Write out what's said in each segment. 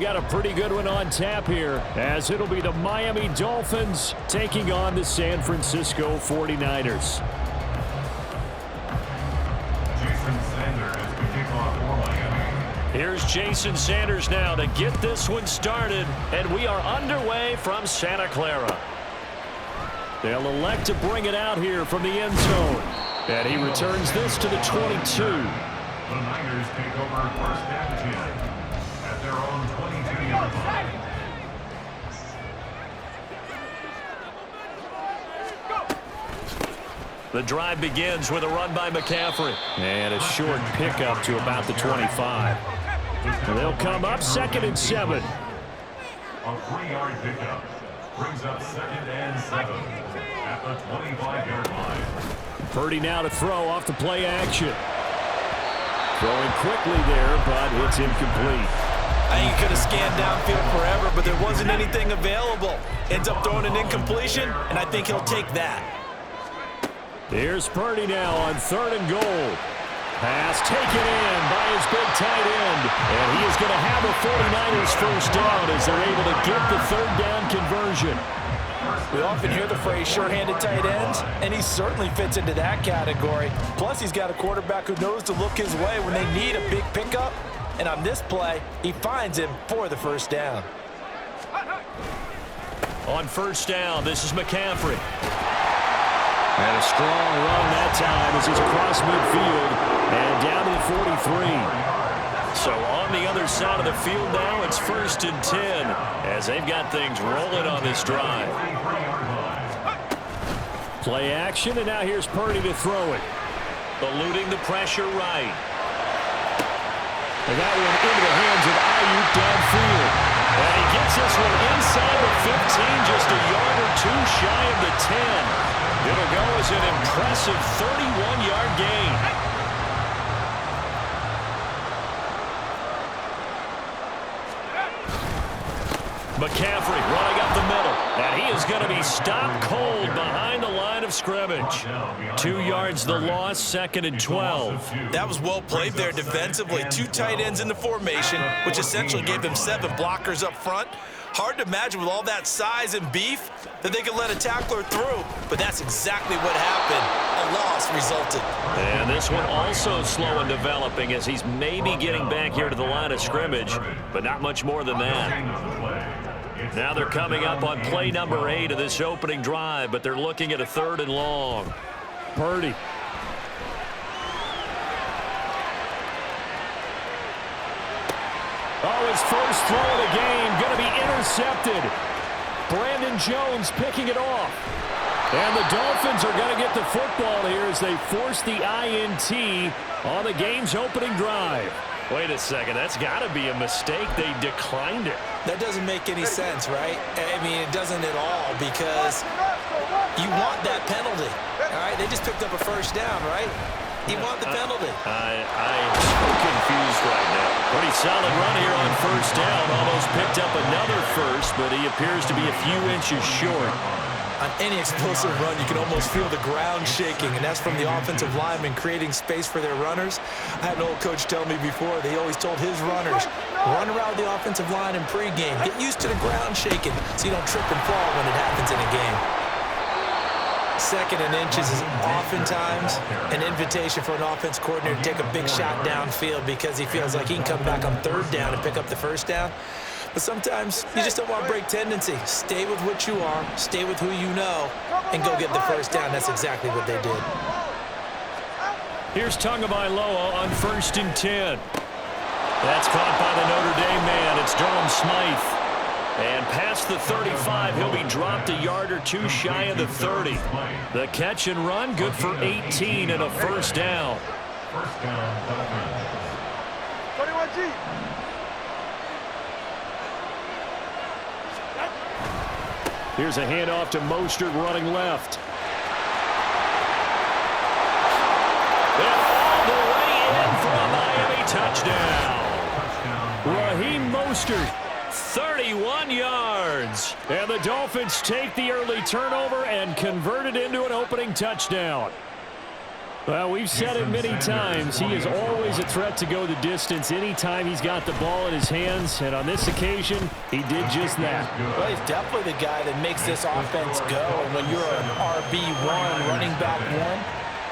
Got a pretty good one on tap here, as it'll be the Miami Dolphins taking on the San Francisco 49ers. Jason Sanders is the kickoff for Miami. Here's Jason Sanders now to get this one started, and we are underway from Santa Clara. They'll elect to bring it out here from the end zone, and he returns this to the 22. The Niners take over first and 10 at their own 22-yard line. The drive begins with a run by McCaffrey. And a short pickup to about the 25. They'll come up 2nd and 7. A 3-yard pickup brings up 2nd and 7 at the 25-yard line. Purdy now to throw off the play action. Throwing quickly there, but it's incomplete. I think he could have scanned downfield forever, but there wasn't anything available. Ends up throwing an incompletion, and I think he'll take that. Here's Purdy now on 3rd and goal. Pass taken in by his big tight end. And he is going to have a 49ers first down as they're able to get the 3rd down conversion. We often hear the phrase sure-handed tight ends, and he certainly fits into that category. Plus, he's got a quarterback who knows to look his way when they need a big pickup. And on this play, he finds him for the first down. On first down, this is McCaffrey. And a strong run that time as he's across midfield and down to the 43. So on the other side of the field now, it's 1st and 10 as they've got things rolling on this drive. Play action, and now here's Purdy to throw it. Eluding the pressure right. And that one into the hands of Ayuk downfield. And he gets this one inside the 15, just a yard or two shy of the 10. It'll go as an impressive 31-yard gain. McCaffrey running up the middle, and he is going to be stopped cold behind the line of scrimmage. 2 yards the loss, 2nd and 12. That was well played there defensively. 2 tight ends in the formation, which essentially gave them 7 blockers up front. Hard to imagine with all that size and beef that they could let a tackler through, but that's exactly what happened. A loss resulted. And this one also slow in developing as he's maybe getting back here to the line of scrimmage, but not much more than that. Now they're coming up on play number 8 of this opening drive, but they're looking at a 3rd and long. Purdy. Oh, his first throw of the game going to be intercepted. Brandon Jones picking it off. And the Dolphins are going to get the football here as they force the INT on the game's opening drive. Wait a second, that's got to be a mistake. They declined it. That doesn't make any sense, right? I mean, it doesn't at all because you want that penalty. All right, they just picked up a first down, right? You want the penalty. I'm so confused right now. Pretty solid run here on first down. Almost picked up another first, but he appears to be a few inches short. On any explosive run, you can almost feel the ground shaking, and that's from the offensive linemen creating space for their runners. I had an old coach tell me before, they always told his runners, run around the offensive line in pregame. Get used to the ground shaking so you don't trip and fall when it happens in a game. 2nd and inches is oftentimes an invitation for an offense coordinator to take a big shot downfield because he feels like he can come back on 3rd down and pick up the first down. But sometimes you just don't want to break tendency. Stay with what you are, stay with who you know, and go get the first down. That's exactly what they did. Here's Tagovailoa on 1st and 10. That's caught by the Notre Dame man. It's Durham Smythe. And past the 35, he'll be dropped a yard or 2 shy of the 30. The catch and run, good for 18 and a first down. First down, Dolphins. 21G. Here's a handoff to Mostert running left. And all the way in for a Miami touchdown. Raheem Mostert, 31 yards. And the Dolphins take the early turnover and convert it into an opening touchdown. Well, we've said it many times. He is always a threat to go the distance anytime he's got the ball in his hands. And on this occasion, he did just that. Well, he's definitely the guy that makes this offense go. And when you're an RB1, running back one,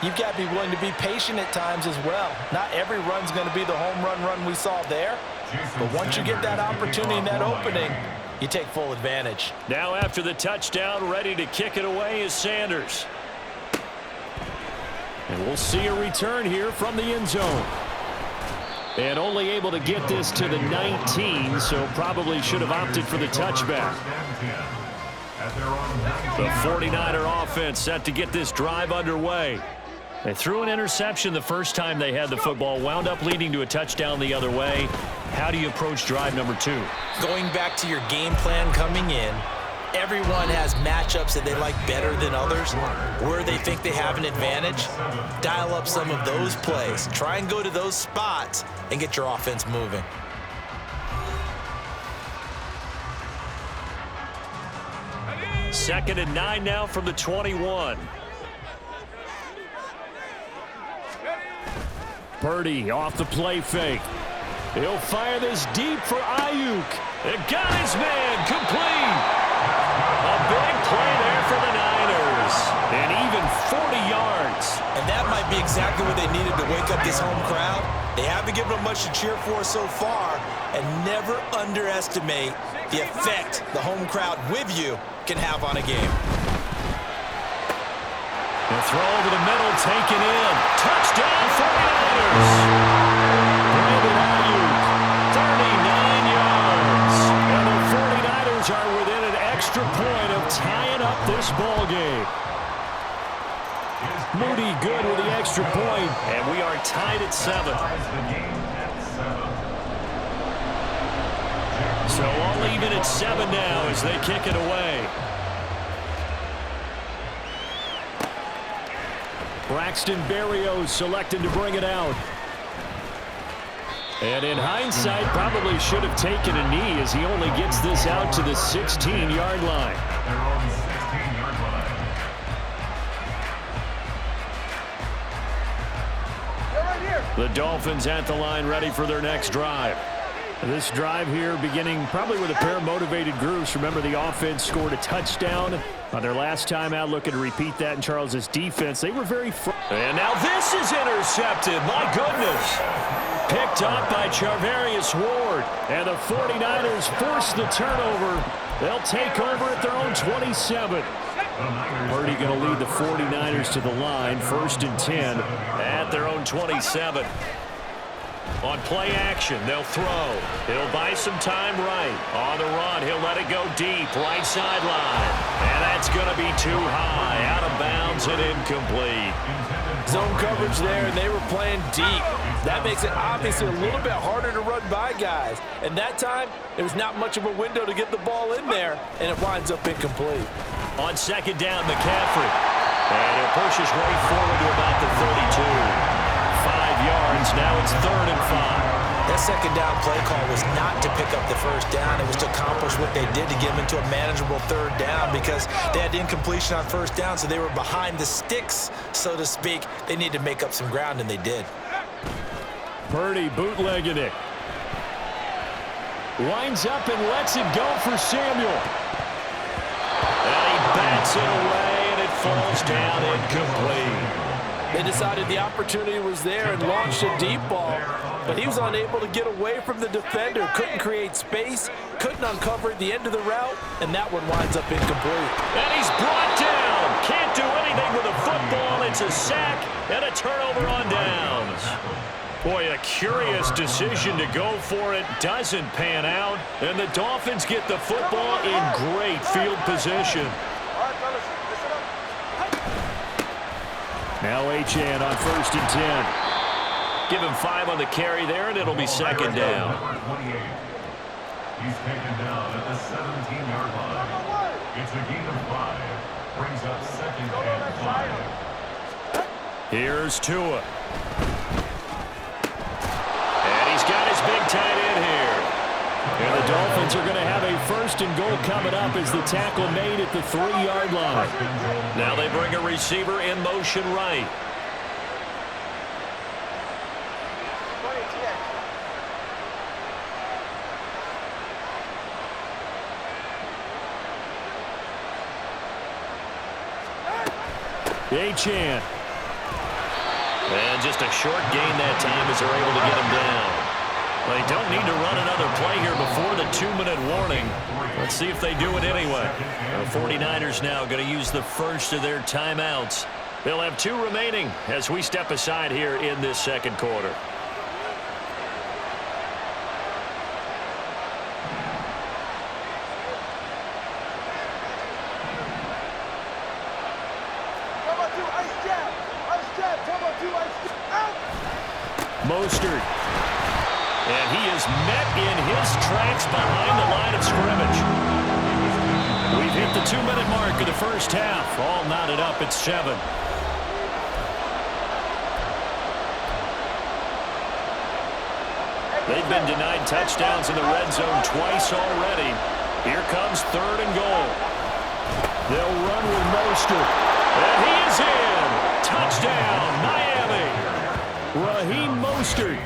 you've got to be willing to be patient at times as well. Not every run's going to be the home run we saw there. But once you get that opportunity and that opening, you take full advantage. Now after the touchdown, ready to kick it away is Sanders. And we'll see a return here from the end zone. And only able to get this to the 19, so probably should have opted for the touchback. The 49er offense set to get this drive underway. They threw an interception the first time they had the football, wound up leading to a touchdown the other way. How do you approach drive number 2? Going back to your game plan coming in, everyone has matchups that they like better than others, where they think they have an advantage. Dial up some of those plays. Try and go to those spots and get your offense moving. Second and 9 now from the 21. Purdy off the play fake. He'll fire this deep for Ayuk. It got his man complete. A big play there for the Niners. And even 40 yards. And that might be exactly what they needed to wake up this home crowd. They haven't given them much to cheer for so far. And never underestimate the effect the home crowd with you can have on a game. The throw over the middle, taken in. Touchdown, 49ers. Brandon Ayuk, 39 yards. And the 49ers are within an extra point of tying up this ball game. Moody good with the extra point, and we are tied at 7. So all even at 7 now as they kick it away. Braxton Berrios selected to bring it out. And in hindsight, probably should have taken a knee as he only gets this out to the 16-yard line. Their own 16-yard line. They're right here. The Dolphins at the line ready for their next drive. This drive here beginning probably with a pair of motivated groups. Remember, the offense scored a touchdown on their last time out. Looking to repeat that in Charles's defense. They were very and now this is intercepted. My goodness. Picked up by Charvarius Ward. And the 49ers force the turnover. They'll take over at their own 27. Purdy going to lead the 49ers to the line. 1st and 10 at their own 27. On play action, they'll throw. He'll buy some time right. On the run, he'll let it go deep, right sideline. And that's going to be too high, out of bounds and incomplete. Zone coverage there, and they were playing deep. That makes it obviously a little bit harder to run by guys. And that time, there was not much of a window to get the ball in there, and it winds up incomplete. On second down, McCaffrey. And it pushes right forward to about the 32. 5 yards, now it's 3rd and 5. That second down play call was not to pick up the first down. It was to accomplish what they did to get them into a manageable 3rd down because they had incompletion on 1st down, so they were behind the sticks, so to speak. They needed to make up some ground, and they did. Purdy bootlegging it. Winds up and lets it go for Samuel. And he bats it away, and it falls down incomplete. They decided the opportunity was there and launched a deep ball, but he was unable to get away from the defender, couldn't create space, couldn't uncover at the end of the route, and that one winds up incomplete. And he's brought down. Can't do anything with a football. It's a sack and a turnover on downs. Boy, a curious decision to go for it. Doesn't pan out, and the Dolphins get the football in great field position. All right, fellas, listen up. Now Achane on 1st and 10. Give him 5 on the carry there, and it'll be 2nd down. Number 28. He's taken down at the 17-yard line. It's a gain of 5. Brings up 2nd and 5. Here's Tua. And he's got his big tight end here. And the Dolphins are going to have a 1st and goal coming up as the tackle made at the 3-yard line. Now they bring a receiver in motion right. Achane. And just a short gain that time as they're able to get him down. They don't need to run another play here before the 2-minute warning. Let's see if they do it anyway. The 49ers now going to use the first of their timeouts. They'll have 2 remaining as we step aside here in this second quarter. Mostert. And he is met in his tracks behind the line of scrimmage. We've hit the 2-minute mark of the first half. All knotted up at 7. They've been denied touchdowns in the red zone twice already. Here comes 3rd and goal. They'll run with Mostert. And he is in. Touchdown, Miami. Raheem Mostert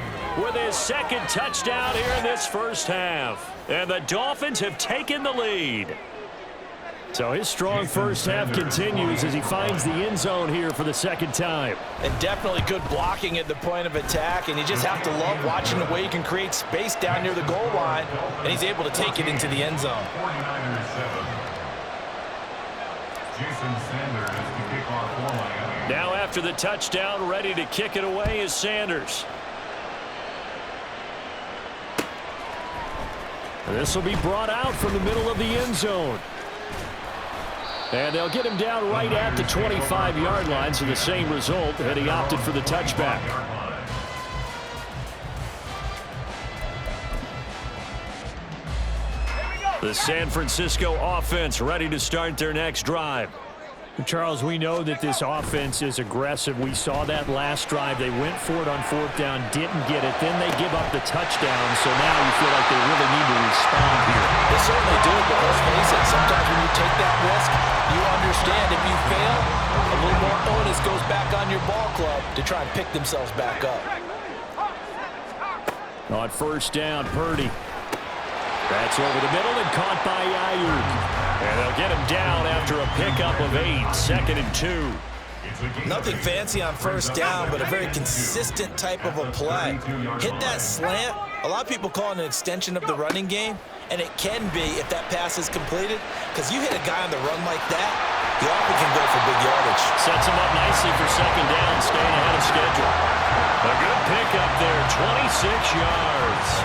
with his 2nd touchdown here in this first half. And the Dolphins have taken the lead. So his strong first half continues as he finds the end zone here for the 2nd time. And definitely good blocking at the point of attack, and you just have to love watching the way he can create space down near the goal line, and he's able to take it into the end zone. 49ers 7. Jason Sanders to kick off for Miami. Now after the touchdown, ready to kick it away is Sanders. This will be brought out from the middle of the end zone. And they'll get him down right at the 25-yard line, so the same result, and he opted for the touchback. The San Francisco offense ready to start their next drive. Charles, we know that this offense is aggressive. We saw that last drive. They went for it on 4th down, didn't get it. Then they give up the touchdown, so now you feel like they really need to respond here. They certainly do, but let's face it, sometimes when you take that risk, you understand if you fail, a little more onus goes back on your ball club to try and pick themselves back up. On 1st down, Purdy. That's over the middle and caught by Ayuk. And they'll get him down after a pickup of 8, 2nd and 2. Nothing fancy on 1st down, but a very consistent type of a play. Hit that slant. A lot of people call it an extension of the running game, and it can be if that pass is completed, because you hit a guy on the run like that, he often can go for big yardage. Sets him up nicely for 2nd down, staying ahead of schedule. A good pickup there, 26 yards.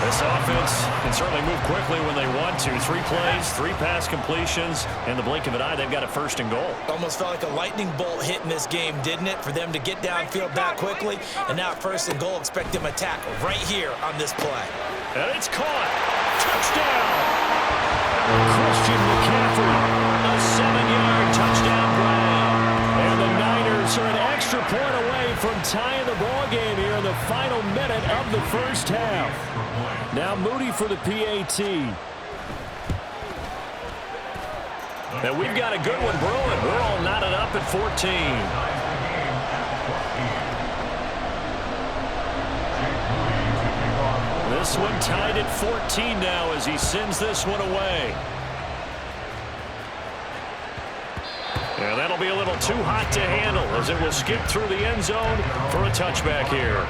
This offense can certainly move quickly when they want to. 3 plays, 3 pass completions. In the blink of an eye, they've got a 1st and goal. Almost felt like a lightning bolt hit in this game, didn't it? For them to get downfield that quickly. And now 1st and goal, expect them to tackle right here on this play. And it's caught. Touchdown. Christian McCaffrey. A 7-yard touchdown grab. And the Niners are an extra point away from tying the ball game here in the final minute of the first half. Now Moody for the PAT. And we've got a good one brewing. We're all knotted up at 14. This one tied at 14 now as he sends this one away. And that'll be a little too hot to handle as it will skip through the end zone for a touchback here.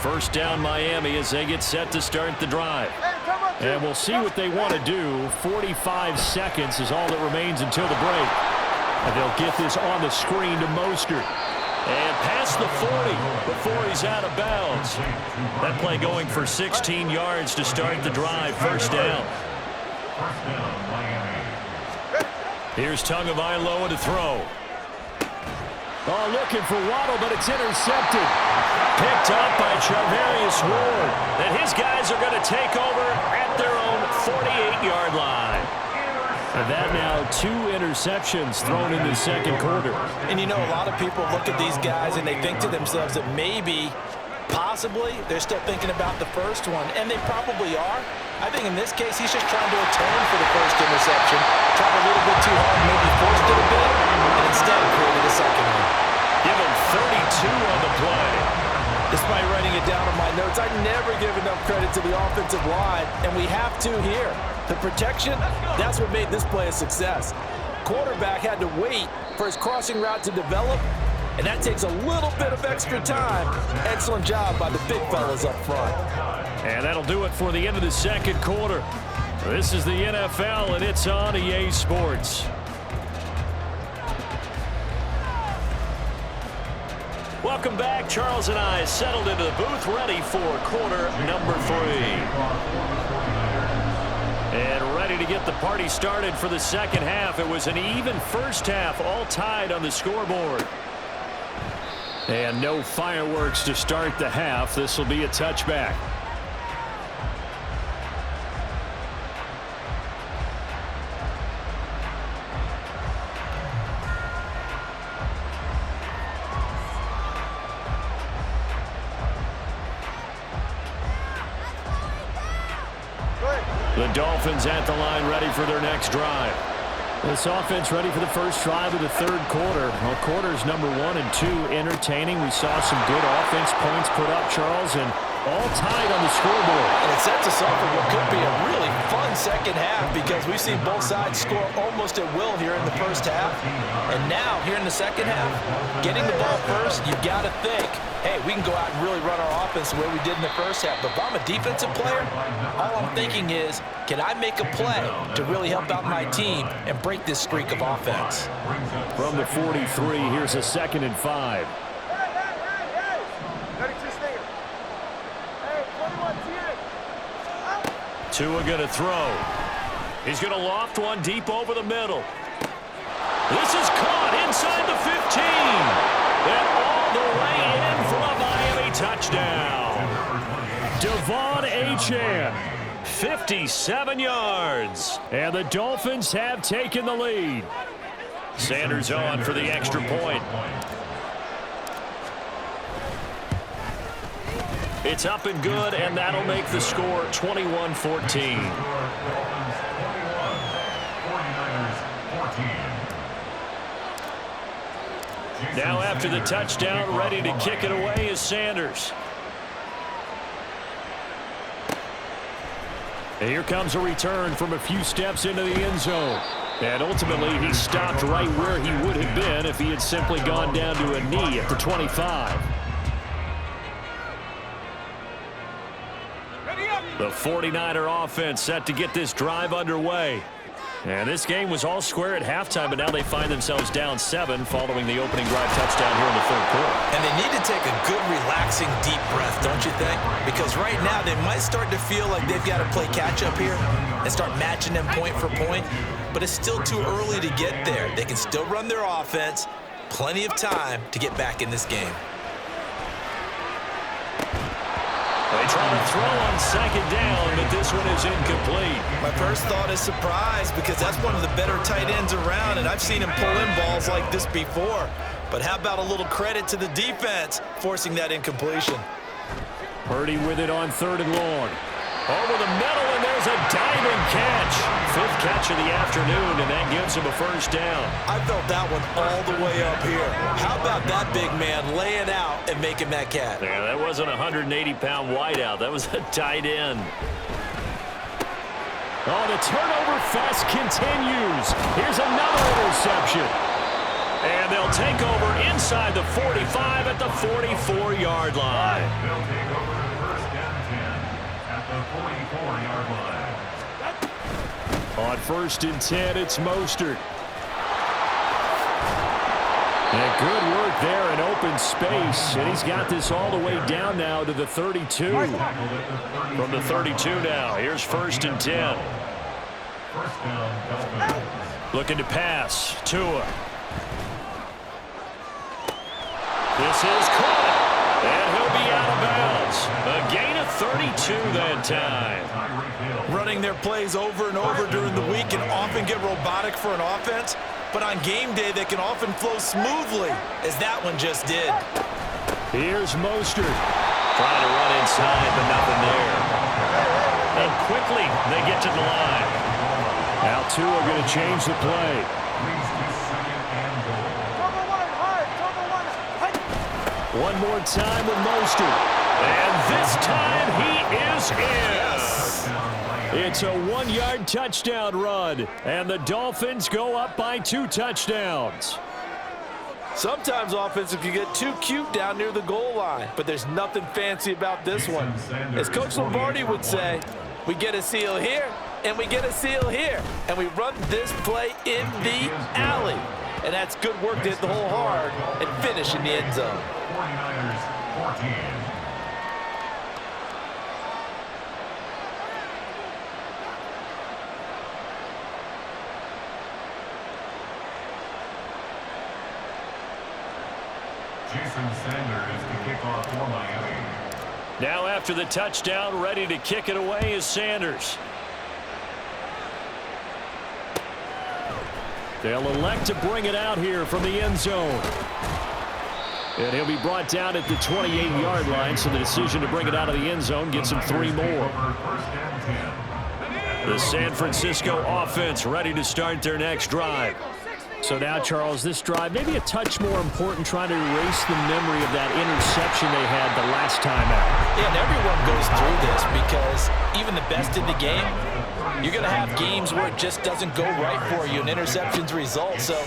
1st down Miami as they get set to start the drive. And we'll see what they want to do. 45 seconds is all that remains until the break. And they'll get this on the screen to Mostert. And past the 40 before he's out of bounds. That play going for 16 yards to start the drive. 1st down. Here's Tagovailoa to throw. Oh, looking for Waddle, but it's intercepted. Picked up by Charvarius Ward. And his guys are going to take over at their own 48-yard line. And that now 2 interceptions thrown in the second quarter. And you know, a lot of people look at these guys and they think to themselves that maybe, possibly, they're still thinking about the first one. And they probably are. I think in this case, he's just trying to atone for the first interception. Tried a little bit too hard, maybe forced it a bit, and instead created a second one. Give him 32 on the play. Despite writing it down on my notes, I never give enough credit to the offensive line, and we have to here. The protection, that's what made this play a success. Quarterback had to wait for his crossing route to develop, and that takes a little bit of extra time. Excellent job by the big fellas up front. And that'll do it for the end of the second quarter. This is the NFL, and it's on EA Sports. Welcome back. Charles and I settled into the booth, ready for quarter number 3. And ready to get the party started for the second half. It was an even first half, all tied on the scoreboard. And no fireworks to start the half. This will be a touchback. The Dolphins at the line, ready for their next drive. This offense ready for the first drive of the third quarter. Well, quarters number 1 and 2 entertaining. We saw some good offense points put up, Charles, and all tied on the scoreboard. And it sets us up for what could be a really fun second half because we've seen both sides score almost at will here in the first half. And now, here in the second half, getting the ball first, you've got to think, hey, we can go out and really run our offense the way we did in the first half. But if I'm a defensive player, all I'm thinking is, can I make a play to really help out my team and break this streak of offense? From the 43, here's a 2nd and 5. Tua going to throw. He's going to loft one deep over the middle. This is caught inside the 15. And all the way in for a Miami touchdown. Devon Achane, 57 yards. And the Dolphins have taken the lead. Sanders on for the extra point. It's up and good, and that'll make the score 21-14. Now after the touchdown, ready to kick it away is Sanders. And here comes a return from a few steps into the end zone. And ultimately, he stopped right where he would have been if he had simply gone down to a knee at the 25. The 49er offense set to get this drive underway. And this game was all square at halftime, but now they find themselves down 7 following the opening drive touchdown here in the third quarter. And they need to take a good, relaxing, deep breath, don't you think? Because right now they might start to feel like they've got to play catch-up here and start matching them point for point. But it's still too early to get there. They can still run their offense. Plenty of time to get back in this game. They try to throw on second down, but this one is incomplete. My first thought is surprise because that's one of the better tight ends around, and I've seen him pull in balls like this before. But how about a little credit to the defense forcing that incompletion? Purdy with it on 3rd and long. Over the middle, and there's a diving catch. 5th catch of the afternoon, and that gives him a first down. I felt that one all the way up here. How about that big man laying out and making that catch? Yeah, that wasn't a 180-pound wideout. That was a tight end. Oh, the turnover fest continues. Here's another interception. And they'll take over inside the 45 at the 44-yard line. They'll take over first down 10 at the 44-yard line. On 1st and 10, it's Mostert. And good work there in open space. And he's got this all the way down now to the 32. From the 32 now, here's 1st and 10. First down, Dolphins. Looking to pass. Tua. This is caught. And he'll be out of bounds. A gain of 32 that time. Running their plays over and over during the week can often get robotic for an offense, but on game day they can often flow smoothly, as that one just did. Here's Mostert. Trying to run inside, but nothing there. And quickly they get to the line. Now Tua going to change the play. One more time with Mostert. And this time he is in. It's a 1-yard touchdown run. And the Dolphins go up by 2 touchdowns. Sometimes offenses can get too cute down near the goal line, but there's nothing fancy about this one. As Coach Lombardi would say, we get a seal here, and we get a seal here, and we run this play in the alley. And that's good work to hit the hole hard and finish in the end zone. 49ers 14. Jason Sanders to kick off for Miami. Now after the touchdown, ready to kick it away is Sanders. They'll elect to bring it out here from the end zone. And he'll be brought down at the 28-yard line, so the decision to bring it out of the end zone gets him 3 more. The San Francisco offense ready to start their next drive. So now, Charles, this drive maybe a touch more important, trying to erase the memory of that interception they had the last time out. Yeah, and everyone goes through this because even the best in the game, you're going to have games where it just doesn't go right for you and interceptions result. So,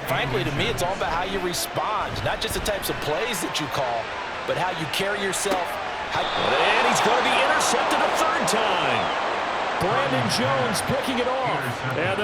frankly, to me, it's all about how you respond, not just the types of plays that you call, but how you carry yourself. And he's going to be intercepted a 3rd time. Brandon Jones picking it off. And